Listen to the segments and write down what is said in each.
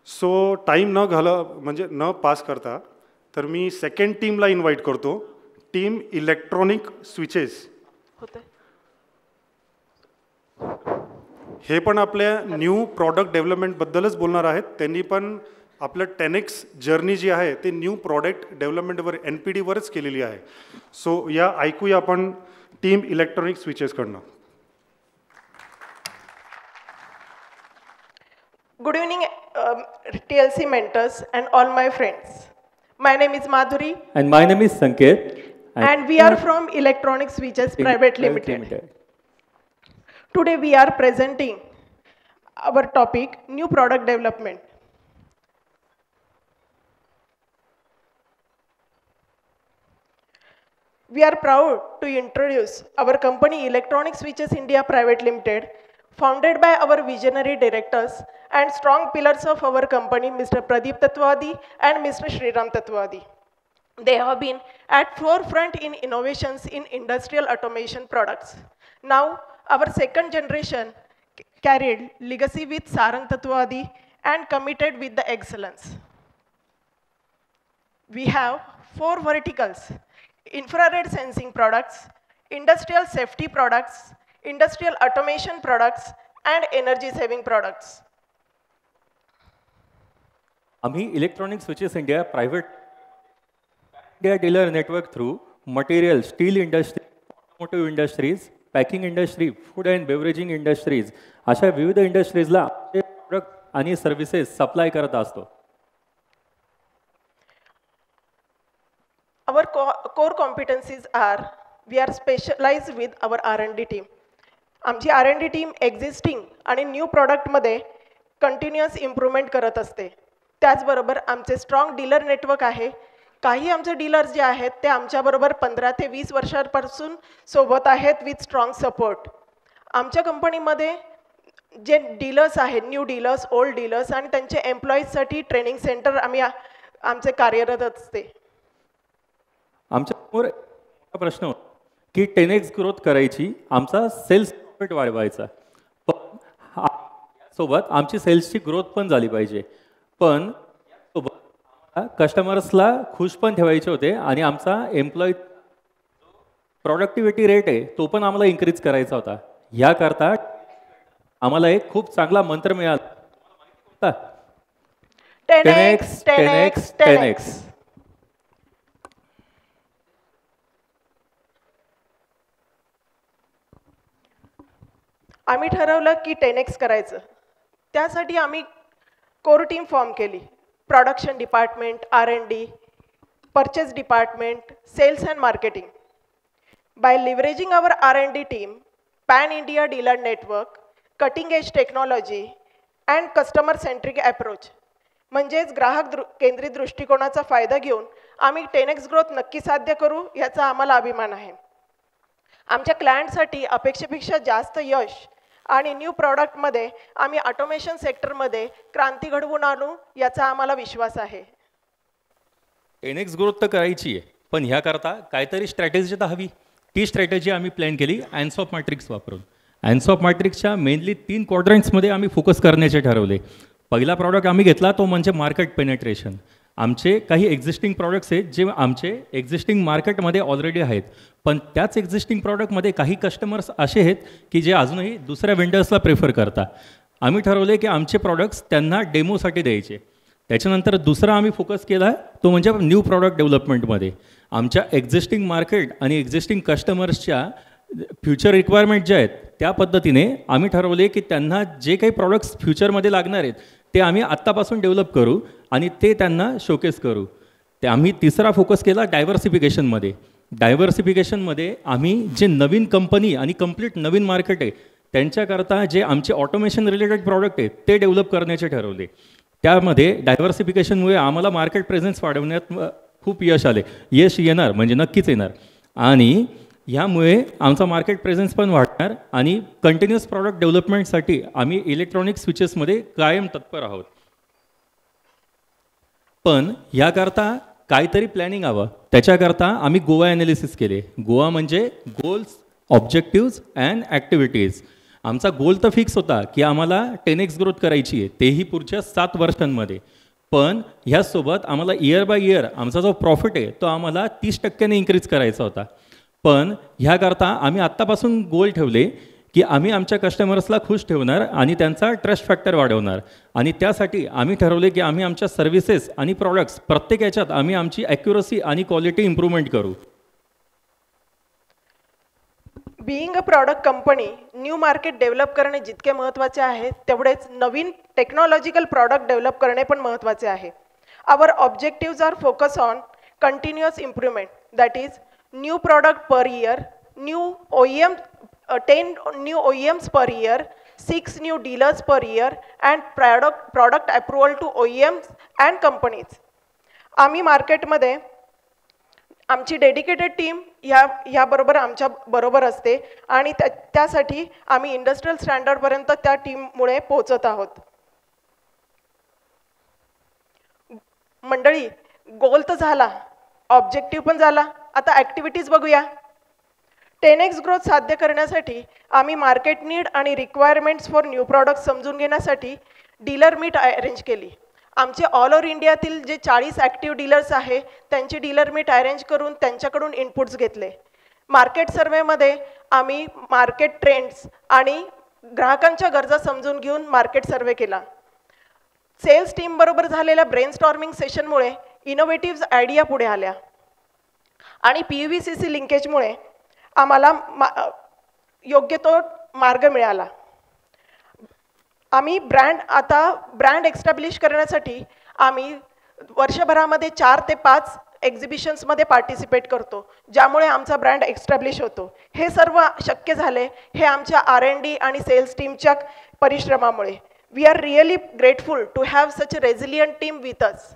So time न म्हणजे न पास करता तर मी सेकंड टीमला इन्व्हाइट करतो, टीम इलेक्ट्रॉनिक स्विचेस. हे पण आपल्या न्यू प्रॉडक्ट डेव्हलपमेंटबद्दलच बोलणार आहेत. त्यांनी पण आपलं 10x जर्नी जी आहे ते न्यू प्रॉडक्ट डेव्हलपमेंटवर NPD वरच केलेली आहे. सो या ऐकूया आपण टीम इलेक्ट्रॉनिक स्विचेसकडनं. Good evening, TLC mentors and all my friends. My name is Madhuri. And my name is Sanket. And we are from Electronic Switches Private Limited. Today we are presenting our topic, new product development. We are proud to introduce our company Electronic Switches India Private Limited, founded by our visionary directors and strong pillars of our company, Mr. Pradeep Tatwadi and Mr. Shriram Tatwadi. They have been at forefront in innovations in industrial automation products. Now, our second generation carried legacy with Sarang Tatwadi and committed with the excellence. We have 4 verticals: infrared sensing products, industrial safety products, industrial automation products, and energy saving products. आम्ही electronic switches India private India dealer network through material, steel industry, automotive industries, packing industry, food and beveraging industries अशा विविध इंडस्ट्रीजला product आणि services supply करत असतो. Our core competencies are, we are specialized with our R&D team. आमची R&D team existing आणि new प्रॉडक्टमध्ये continuous improvement करत असते. त्याचबरोबर आमचे स्ट्रॉंग डीलर नेटवर्क आहे. काही आमचे डीलर्स जे आहेत ते आमच्याबरोबर 15 ते 20 वर्षांपासून सोबत आहेत विथ स्ट्रॉंग सपोर्ट. आमच्या कंपनीमध्ये जे डीलर्स आहेत, न्यू डीलर्स, ओल्ड डीलर्स आणि त्यांच्या एम्प्लॉईजसाठी ट्रेनिंग सेंटर आमचे कार्यरत असते. आमच्यासमोर प्रश्न होता की 10x ग्रोथ करायची, आमचा सेल्स प्रॉफिट वाढवायचा, पण सोबत आमची सेल्सची ग्रोथ पण झाली पाहिजे, पण सोबत कस्टमर्सला खुश पण ठेवायचे होते आणि आमचा एम्प्लॉई प्रोडक्टिव्हिटी रेट आहे तो पण आम्हाला इन्क्रीज करायचा होता. याकरता आम्हाला एक खूप चांगला मंत्र मिळाला, 10x 10x 10x. आम्ही ठरवलं की 10x करायचं. त्यासाठी आम्ही कोर टीम फॉर्म केली. Production department, R&D, purchase department, sales and marketing. By leveraging our R&D team, pan India dealer network, cutting edge technology and customer centric approach, म्हणजेच ग्राहक केंद्रित दृष्टिकोनाचा फायदा घेऊन आम्ही 10x ग्रोथ नक्की साध्य करू याचा आम्हाला अभिमान आहे. आमच्या क्लायंटसाठी अपेक्षेपेक्षा जास्त यश आणि न्यू प्रॉडक्टमध्ये आम्ही ऑटोमेशन सेक्टरमध्ये क्रांती घडवून आणू याचा आम्हाला विश्वास आहे. 10x ग्रोथ तर करायची आहे, पण ह्याकरता काहीतरी स्ट्रॅटेजी तर हवी. ती स्ट्रॅटेजी आम्ही प्लॅन केली अँसॉप मॅट्रिक्स वापरून. अँसॉप मॅट्रिक्सच्या मेनली 3 क्वाड्रंट्समध्ये आम्ही फोकस करण्याचे ठरवले. पहिला प्रॉडक्ट आम्ही घेतला तो म्हणजे मार्केट पेनेट्रेशन. आमचे काही एक्झिस्टिंग प्रॉडक्ट्स आहेत जे आमचे एक्झिस्टिंग मार्केटमध्ये ऑलरेडी आहेत, पण त्याच एक्झिस्टिंग प्रॉडक्टमध्ये काही कस्टमर्स असे आहेत की जे अजूनही दुसऱ्या वेंडर्सला प्रेफर करतात. आम्ही ठरवले की आमचे प्रॉडक्ट्स त्यांना डेमोसाठी द्यायचे. त्याच्यानंतर दुसरा आम्ही फोकस केला तो म्हणजे न्यू प्रॉडक्ट डेव्हलपमेंटमध्ये. आमच्या एक्झिस्टिंग मार्केट आणि एक्झिस्टिंग कस्टमर्सच्या फ्युचर रिक्वायरमेंट ज्या आहेत त्या पद्धतीने आम्ही ठरवले की त्यांना जे काही प्रॉडक्ट्स फ्युचरमध्ये लागणार आहेत ते आम्ही आत्तापासून डेव्हलप करू आणि ते त्यांना शोकेस करू. ते आम्ही तिसरा फोकस केला डायव्हर्सिफिकेशनमध्ये. डायव्हर्सिफिकेशनमध्ये आम्ही जे नवीन कंपनी आणि कम्प्लीट नवीन मार्केट आहे त्यांच्याकरता जे आमचे ऑटोमेशन रिलेटेड प्रॉडक्ट आहेत ते डेव्हलप करण्याचे ठरवले. त्यामध्ये डायव्हर्सिफिकेशनमुळे आम्हाला मार्केट प्रेझेन्स वाढवण्यात खूप यश येणार म्हणजे नक्कीच येणार. आणि ह्यामुळे आमचा मार्केट प्रेझेन्स पण वाढणार आणि कंटिन्युअस प्रॉडक्ट डेव्हलपमेंटसाठी आम्ही इलेक्ट्रॉनिक स्विचेसमध्ये कायम तत्पर आहोत. पण याकरता काहीतरी प्लॅनिंग हवं. त्याच्याकरता आम्ही गोवा ॲनालिसिस केले. गोवा म्हणजे गोल्स, ऑब्जेक्टिव्स अँड ॲक्टिव्हिटीज. आमचा गोल तर फिक्स होता की आम्हाला 10x ग्रोथ करायची आहे, तेही पुढच्या 7 वर्षांमध्ये. पण ह्याचसोबत आम्हाला इयर बाय इयर आमचा जो प्रॉफिट आहे तो आम्हाला 30% इन्क्रीज करायचा होता. पण ह्याकरता आम्ही आत्तापासून गोल ठेवले की आम्ही आमच्या कस्टमर्सला खुश ठेवणार आणि त्यांचा ट्रस्ट फॅक्टर वाढवणार. आणि त्यासाठी आम्ही ठरवले की आम्ही आमच्या सर्व्हिसेस आणि प्रॉडक्ट्स प्रत्येक याच्यात आम्ही आमची ॲक्युरसी आणि क्वालिटी इम्प्रूव्हमेंट करू. Being a product company, new market develop करणे जितके महत्त्वाचे आहे तेवढेच नवीन टेक्नॉलॉजिकल प्रॉडक्ट डेव्हलप करणे पण महत्त्वाचे आहे. Our objectives are focus on continuous improvement, that is new product per year, new OEM 10 new OEMs per year, 6 new dealers per year, and product approval to OEMs and companies. आम्ही मार्केटमध्ये आमची dedicated team ह्याबरोबर आमच्या बरोबर असते आणि त्यासाठी आम्ही industrial स्टँडर्डपर्यंत त्या टीममुळे पोहोचत आहोत. मंडळी, गोल तर झाला, ऑब्जेक्टिव्ह पण झाला, आता ॲक्टिव्हिटीज बघूया. 10x ग्रोथ साध्य करण्यासाठी आम्ही मार्केट नीड आणि रिक्वायरमेंट्स फॉर न्यू प्रॉडक्ट समजून घेण्यासाठी डीलर मीट अरेंज केली. आमचे ऑल ओव्हर इंडियातील जे 40 ॲक्टिव्ह डीलर्स आहे त्यांची डीलर मीट अरेंज करून त्यांच्याकडून इनपुट्स घेतले. मार्केट सर्वेमध्ये आम्ही मार्केट ट्रेंड्स आणि ग्राहकांच्या गरजा समजून घेऊन मार्केट सर्वे केला. सेल्स टीमबरोबर झालेल्या ब्रेनस्टॉर्मिंग सेशनमुळे इनोव्हेटिव्ह आयडिया पुढे आल्या आणि PUVCC लिंकेजमुळे आम्हाला योग्य तो मार्ग मिळाला. आम्ही ब्रँड एस्टॅब्लिश करण्यासाठी आम्ही वर्षभरामध्ये 4 ते 5 एक्झिबिशन्समध्ये पार्टिसिपेट करतो, ज्यामुळे आमचा ब्रँड एस्टॅब्लिश होतो. हे सर्व शक्य झाले हे आमच्या R&D आणि सेल्स टीमच्या परिश्रमामुळे. We are really grateful to have such a resilient team with us.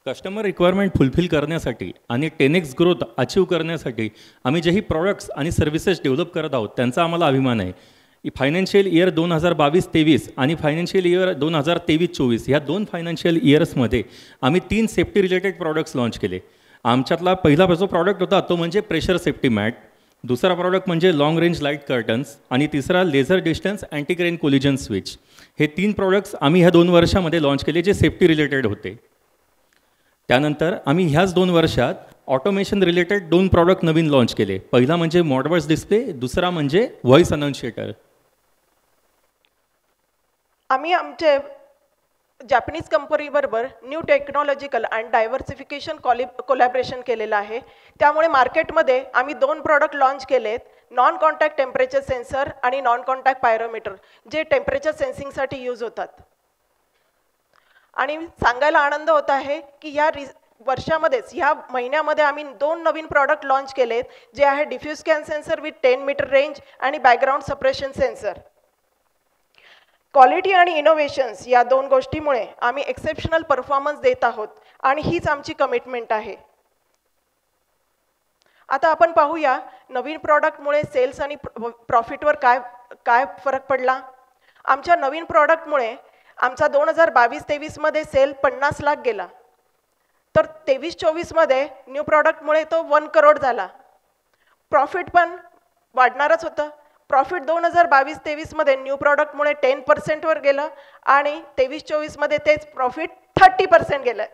Customer requirement fulfil करण्यासाठी आणि 10x ग्रोथ अचीव करण्यासाठी आम्ही जेही प्रॉडक्ट्स आणि सर्व्हिसेस डेव्हलप करत आहोत त्यांचा आम्हाला अभिमान आहे. फायनान्शियल इयर 2022-23 आणि फायनान्शियल इयर 2023-24 ह्या 2 फायनान्शियल इयर्समध्ये आम्ही 3 सेफ्टी रिलेटेड प्रॉडक्ट्स लॉन्च केले. आमच्यातला पहिला जो प्रॉडक्ट होता तो म्हणजे प्रेशर सेफ्टी मॅट, दुसरा प्रॉडक्ट म्हणजे लॉंग रेंज लाईट कर्टन्स आणि तिसरा लेझर डिस्टन्स अँटीक्रेन कोलिजन स्विच. हे 3 प्रॉडक्ट्स आम्ही ह्या 2 वर्षामध्ये लॉन्च केले जे सेफ्टी रिलेटेड होते. त्यानंतर आम्ही ह्याच 2 वर्षात ऑटोमेशन रिलेटेड 2 प्रॉडक्ट नवीन लॉन्च केले. पहिला म्हणजे मॉडवर्स डिस्प्ले, दुसरा म्हणजे व्हॉइस अनाउन्शिएटर. आम्ही आमचे जॅपनीज कंपनीबरोबर new technological and diversification collaboration केलेलं आहे. त्यामुळे मार्केटमध्ये आम्ही 2 प्रॉडक्ट लॉन्च केलेत, नॉन कॉन्टॅक्ट टेम्परेचर सेन्सर आणि नॉन कॉन्टॅक्ट पायरोमीटर, जे टेम्परेचर सेन्सिंगसाठी यूज होतात. आणि सांगायला आनंद होत आहे की ह्या महिन्यामध्ये आम्ही 2 नवीन प्रॉडक्ट लॉन्च केलेत, जे आहे diffuse scan sensor with 10 metre range आणि बॅकग्राऊंड सपरेशन सेन्सर. क्वालिटी आणि इनोव्हेशन्स या 2 गोष्टीमुळे आम्ही एक्सेप्शनल परफॉर्मन्स देत आहोत आणि हीच आमची कमिटमेंट आहे. आता आपण पाहूया नवीन प्रॉडक्टमुळे सेल्स आणि प्रॉफिटवर काय फरक पडला. आमच्या नवीन प्रॉडक्टमुळे आमचा 2022-23 मध्ये सेल 50 लाख गेला, तर 23-24 मध्ये न्यू प्रॉडक्टमुळे तो 1 करोड झाला. प्रॉफिट पण वाढणारच होतं. प्रॉफिट 2022-23 मध्ये न्यू प्रॉडक्टमुळे 10% वर गेलं आणि 23-24 मध्ये तेच प्रॉफिट 30% गेलं.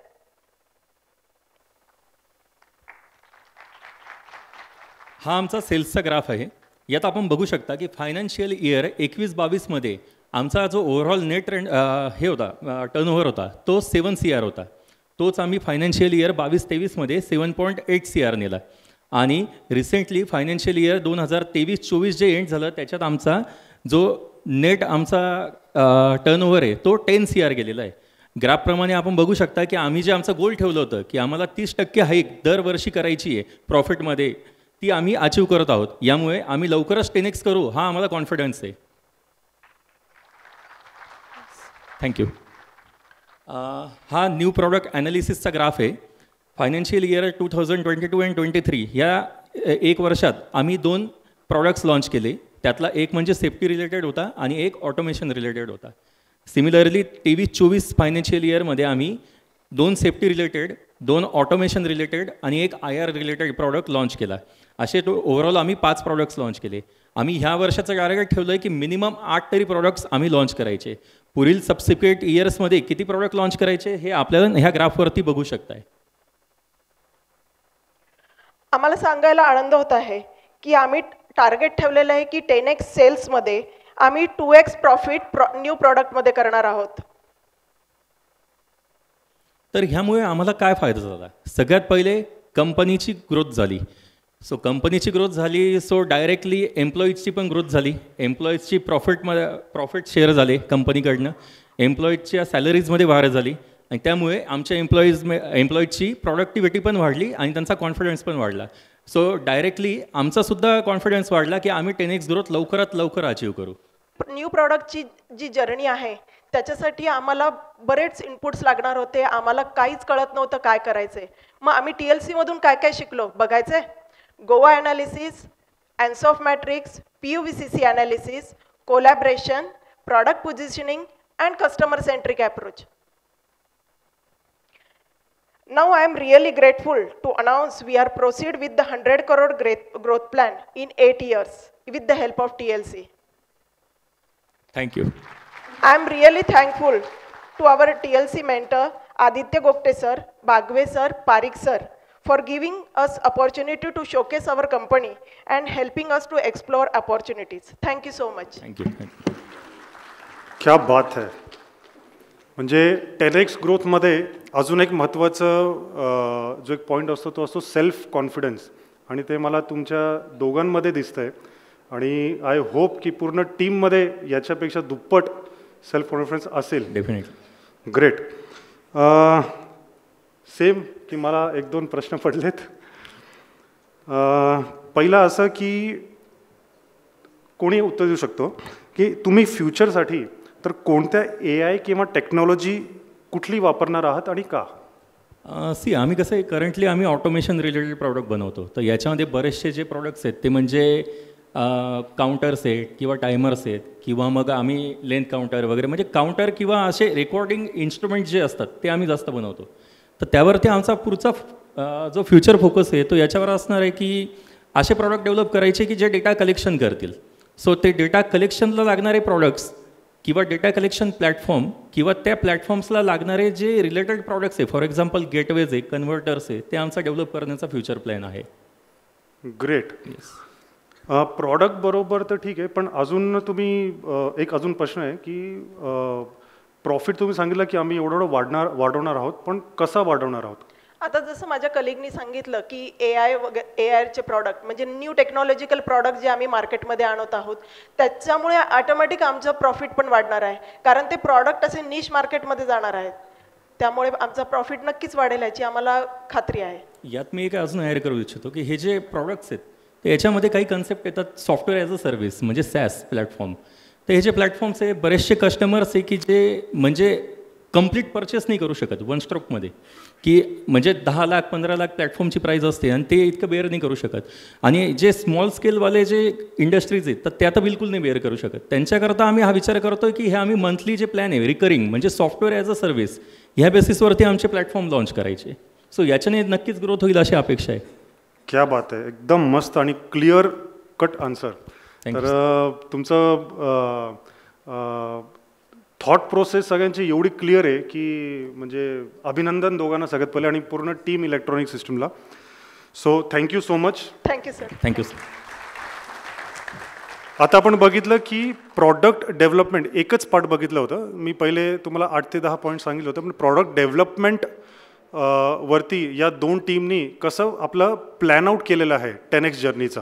हा आमचा सेल्सचा ग्राफ आहे. यात आपण बघू शकता की फायनान्शियल इयर 21-22 मध्ये आमचा जो ओव्हरऑल नेट हे होता टर्नओव्हर होता तो 7 CR होता. तोच आम्ही फायनान्शियल इयर 22-23 मध्ये 7.8 CR नेला. आणि रिसेंटली फायनान्शियल इयर 2023-24 जे एंड झालं त्याच्यात आमचा जो नेट आमचा टर्नओव्हर आहे तो 10 CR गेलेला आहे. ग्राफप्रमाणे आपण बघू शकता की आम्ही जे आमचं गोल ठेवलं होतं की आम्हाला 30% हाईक दरवर्षी करायची आहे प्रॉफिटमध्ये, ती आम्ही अचीव करत आहोत. यामुळे आम्ही लवकरच 10x करू हा आम्हाला कॉन्फिडन्स आहे. थँक्यू. हा न्यू प्रॉडक्ट ॲनालिसिसचा ग्राफ आहे. फायनान्शियल इयर 2022 and 23 या 1 वर्षात आम्ही 2 प्रॉडक्ट्स लॉन्च केले. त्यातला एक म्हणजे सेफ्टी रिलेटेड होता आणि एक ऑटोमेशन रिलेटेड होता. सिमिलरली 23-24 फायनान्शियल इयरमध्ये आम्ही 2 सेफ्टी रिलेटेड 2 ऑटोमेशन रिलेटेड आणि एक IR रिलेटेड प्रॉडक्ट लॉन्च केला. असे ओव्हरऑल आम्ही 5 प्रॉडक्ट्स लॉन्च केले. आम्ही ह्या वर्षाचं टार्गेट ठेवलं आहे की मिनिमम 8 तरी प्रॉडक्ट्स आम्ही लॉन्च करायचे. पुढील सबसिक्वेंट इयर्समध्ये किती प्रॉडक्ट लॉन्च करायचे हे आपल्याला ह्या ग्राफवरती बघू शकताय. आम्हाला सांगायला आनंद होत आहे की आम्ही टार्गेट ठेवलेलं आहे की 10x सेल्समध्ये आम्ही 2x प्रॉफिट न्यू प्रॉडक्टमध्ये करणार आहोत. तर ह्यामुळे आम्हाला काय फायदा झाला? सगळ्यात पहिले कंपनीची ग्रोथ झाली. सो कंपनीची ग्रोथ झाली, सो डायरेक्टली एम्प्लॉईजची पण ग्रोथ झाली. एम्प्लॉईजची प्रॉफिट शेअर झाले कंपनीकडनं. एम्प्लॉईजच्या सॅलरीजमध्ये वाढ झाली आणि त्यामुळे आमच्या एम्प्लॉईजची प्रॉडक्टिव्हिटी पण वाढली आणि त्यांचा कॉन्फिडन्स पण वाढला. सो डायरेक्टली आमचासुद्धा कॉन्फिडन्स वाढला की आम्ही 10x ग्रोथ लवकरात लवकर अचीव करू. न्यू प्रॉडक्टची जी जर्नी आहे त्याच्यासाठी आम्हाला बरेच इनपुट्स लागणार होते. आम्हाला काहीच कळत नव्हतं काय करायचं. मग आम्ही TLC मधून काय काय शिकलो बघायचे? Goa analysis, ANSOF matrix, PUVCC analysis, collaboration, product positioning and customer centric approach. Now I am really grateful to announce we are proceed with the 100 crore growth plan in 8 years with the help of TLC. Thank you. I am really thankful to our TLC mentor Aditya Gopte sir, Bagwe sir, Parik sir for giving us opportunity to showcase our company and helping us to explore opportunities. Thank you so much. Thank you. क्या बात है. म्हणजे 10x ग्रोथमध्ये अजून एक महत्त्वाचं जो एक point असतो तो असतो सेल्फ कॉन्फिडन्स आणि ते मला तुमच्या दोघांमध्ये दिसतंय आणि आय होप की पूर्ण टीममध्ये याच्यापेक्षा दुप्पट सेल्फ कॉन्फिडन्स असेल. डेफिनेटली. ग्रेट. सेम की मला 1-2 प्रश्न पडलेत. पहिला असं की कोणी उत्तर देऊ शकतो की तुम्ही फ्युचरसाठी तर कोणत्या AI किंवा टेक्नॉलॉजी कुठली वापरणार आहात आणि का? आम्ही कसं आहे करंटली आम्ही ऑटोमेशन रिलेटेड प्रॉडक्ट बनवतो. तर याच्यामध्ये बरेचसे जे प्रॉडक्ट्स आहेत ते म्हणजे काउंटर्स आहेत किंवा टायमर्स आहेत किंवा मग आम्ही लेंथ काउंटर वगैरे म्हणजे काउंटर किंवा असे रेकॉर्डिंग इन्स्ट्रुमेंट जे असतात ते आम्ही जास्त बनवतो. तर त्यावरती आमचा पुढचा जो फ्युचर फोकस आहे तो याच्यावर असणार आहे की असे प्रॉडक्ट डेव्हलप करायचे की जे डेटा कलेक्शन करतील. सो ते डेटा कलेक्शनला लागणारे प्रॉडक्ट्स किंवा डेटा कलेक्शन प्लॅटफॉर्म किंवा त्या प्लॅटफॉर्म्सला लागणारे जे रिलेटेड प्रॉडक्ट्स आहे, फॉर एक्झाम्पल गेटवेज आहे, कन्व्हर्टर्स आहे, ते आमचा डेव्हलप करण्याचा फ्युचर प्लॅन आहे. ग्रेट. प्रॉडक्ट बरोबर तर ठीक आहे, पण अजून तुम्ही एक अजून प्रश्न आहे की प्रॉफिट तुम्ही सांगितलं की आम्ही एवढं वाढवणार आहोत, पण कसा वाढवणार आहोत? आता जसं माझ्या कलिगनी सांगितलं की AIचे प्रॉडक्ट म्हणजे न्यू टेक्नॉलॉजिकल प्रॉडक्ट जे आम्ही मार्केटमध्ये आणत आहोत त्याच्यामुळे ऑटोमॅटिक आमचं प्रॉफिट पण वाढणार आहे, कारण ते प्रॉडक्ट असे निश मार्केटमध्ये जाणार आहेत. त्यामुळे आमचा प्रॉफिट नक्कीच वाढेल याची आम्हाला खात्री आहे. यात मी एक अजून ॲड करू इच्छितो की हे जे प्रॉडक्ट्स आहेत ते याच्यामध्ये काही कन्सेप्ट येतात सॉफ्टवेअर ॲज अ सर्व्हिस म्हणजे SaaS प्लॅटफॉर्म. तर हे जे प्लॅटफॉर्म्स आहे बरेचसे कस्टमर्स आहे की जे म्हणजे कंप्लीट परचेस नाही करू शकत वन स्ट्रोकमध्ये, की म्हणजे 10 लाख 15 लाख प्लॅटफॉर्मची प्राईज असते आणि ते इतकं बेअर नाही करू शकत. आणि जे स्मॉल स्केलवाले जे इंडस्ट्रीज आहेत तर त्या तर बिलकुल नाही बेअर करू शकत. त्यांच्याकरता आम्ही हा विचार करतो की हे आम्ही मंथली जे प्लॅन आहे रिकरिंग म्हणजे सॉफ्टवेअर ॲज अ सर्व्हिस ह्या बेसिसवरती आमचे प्लॅटफॉर्म लॉन्च करायचे. सो याच्याने नक्कीच ग्रोथ होईल अशी अपेक्षा आहे. क्या बात आहे. एकदम मस्त आणि क्लिअर कट आन्सर. तर तुमचं थॉट प्रोसेस सगळ्यांची एवढी क्लिअर आहे की म्हणजे अभिनंदन दोघांना सगळ्यात पहिले आणि पूर्ण टीम इलेक्ट्रॉनिक सिस्टमला. So thank you so much. Thank you sir. Thank you sir. आता आपण बघितलं की प्रॉडक्ट डेव्हलपमेंट एकच पार्ट बघितलं होतं. मी पहिले तुम्हाला 8 ते 10 पॉईंट सांगितलं होतं, पण प्रॉडक्ट डेव्हलपमेंट वरती या 2 टीमनी कसं आपलं प्लॅन आउट केलेलं आहे 10x जर्नीचा.